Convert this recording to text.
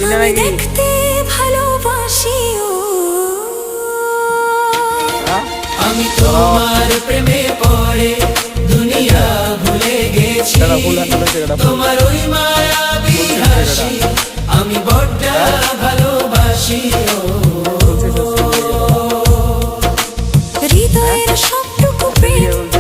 আমি দেখতে ভালোবাসি আমি তোমার প্রেমে পড়ে দুনিয়া ভুলে গেছি তোমার ওই মায়াবী হাসি আমি বড্ড ভালোবাসি হৃদয়ের সবটুকু প্রেম